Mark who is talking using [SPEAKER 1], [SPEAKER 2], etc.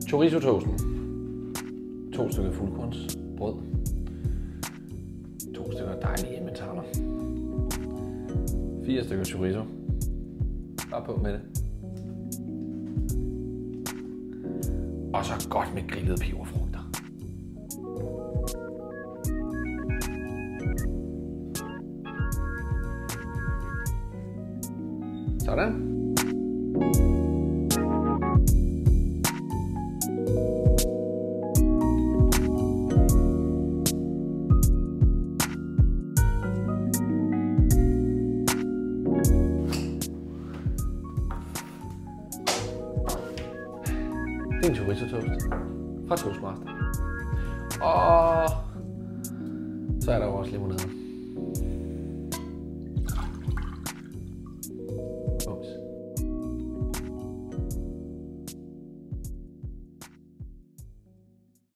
[SPEAKER 1] Chorizo toasten. 2 stykker fuldkornsbrød. 2 stykker dejlige emmentaler. 4 stykker chorizo. Bare på med det. Og så godt med grillede peberfrugter. Sådan. Det er en chorizo toast fra Toastmaster. Og så er der jo også limonade. Ups.